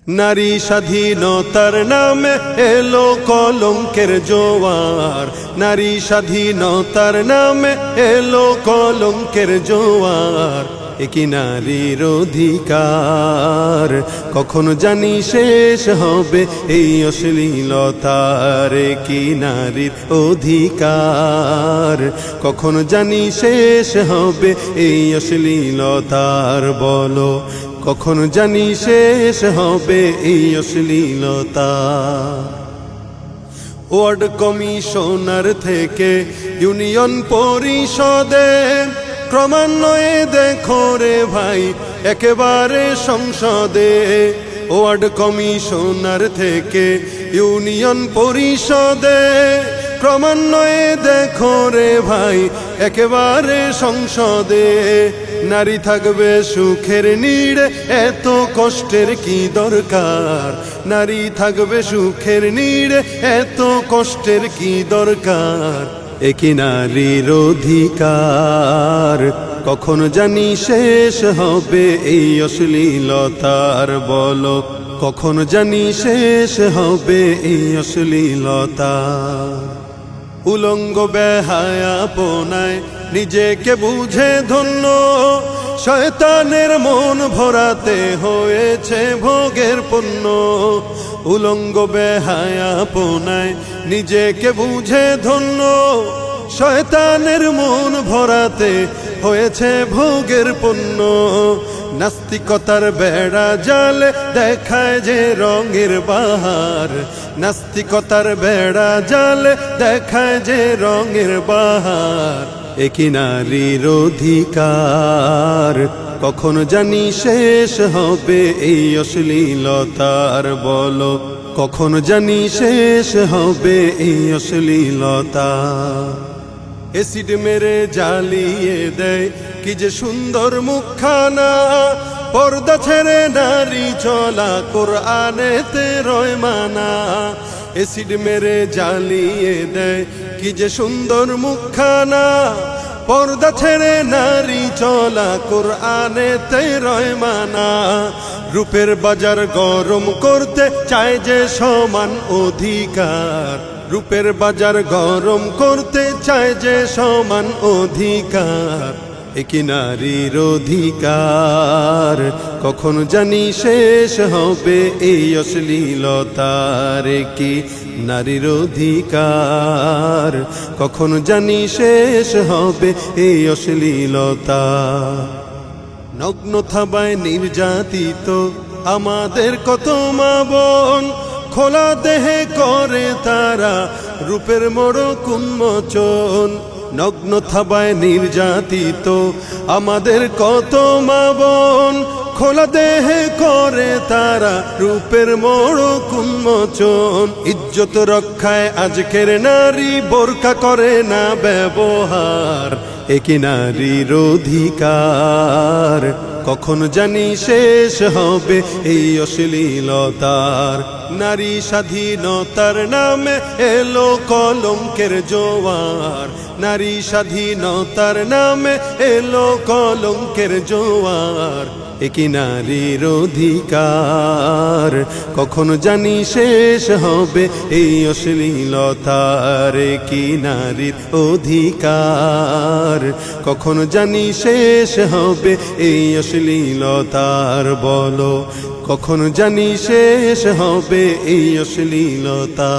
নারী স্বাধীনতার নামে এলো কলঙ্কের জোয়ার, নারী স্বাধীনতার নামে এলো কলঙ্কের জোয়ার। একি নারীর অধিকার কখন জানি শেষ হবে এই অশ্লীলতার, কি নারীর অধিকার কখন জানি শেষ হবে এই অশ্লীলতার। বলো কখন জানি শেষ হবে এই অশ্লীলতা। ওয়ার্ড কমিশনার থেকে ইউনিয়ন পরিষদে ক্রমান্বয়ে দেখো রে ভাই একেবারে সংসদে। ওয়ার্ড কমিশনার থেকে ইউনিয়ন পরিষদে ক্রমান্বয়ে দেখো রে ভাই একেবারে সংসদে। নারী থাকবে সুখের নীড়ে এত কষ্টের কি দরকার, নারী থাকবে সুখের নীড়ে এত কষ্টের কি দরকার। একি নারীর অধিকার কখন জানি শেষ হবে এই অশ্লীলতার। বলো কখন জানি শেষ হবে এই অশ্লীলতা। উলঙ্গ বেহায়াপনায় নিজেকে বুঝে ধন্য, শয়তানের মন ভরাতে হয়েছে ভোগের পণ্য। উলঙ্গ বেহায়াপনায় নিজেকে বুঝে ধন্য, শয়তানের মন ভরাতে হয়েছে ভোগের পণ্য। নাস্তিকতার বেড়া জালে দেখায় যে রঙের বাহার, নাস্তিকতার বেড়া জালে দেখায় যে রঙের বাহার। একি নারীর অধিকার কখন জানি শেষ হবে এই অশ্লীলতার। বলো কখন জানি শেষ হবে এই অশ্লীলতা। এসিড মেরে জ্বালিয়ে দেয় কি যে সুন্দর মুখখানা, পর্দা ছেড়ে নারী চলা কোরআনেতে রয় মানা। এসিড মেরে জ্বালিয়ে দেয় কি যে সুন্দর মুখখানা, পর্দা ছেড়ে নারী চলা কোরআনেতে রয় মানা। রূপের বাজার গরম করতে চায় যে সমান অধিকার, রূপের বাজার গরম করতে চায় যে সমান অধিকার। একি নারীর অধিকার কখন জানি শেষ হবে এই অশ্লীলতার। কি নারীর অধিকার কখন জানি শেষ হবে এই অশ্লীলতা। নগ্ন থাবায় নির্যাতিত আমাদের কত মা বোন, খোলা দেহে করে তারা রূপের মোড়ক উন্মোচন। নগ্ন থাবায় নির্যাতিত আমাদের কত মা বোন, খোলা দেহে করে তারা রূপের মোড়ক উন্মোচন। ইজ্জত রক্ষায় আজকের নারী বোরকা করে না ব্যবহার। একি নারীর অধিকার কখন জানি শেষ হবে এই অশ্লীলতার। নারী স্বাধীনতার নামে এলো কলঙ্কের জোয়ার, নারী স্বাধীনতার নামে এলো কলঙ্কের জোয়ার। একি নারীর অধিকার কখন জানি শেষ হবে এই অশ্লীলতার। কি নারীর অধিকার কখন জানি শেষ হবে এই অশ্লীলতার। বলো কখন জানি শেষ হবে এই অশ্লীলতা।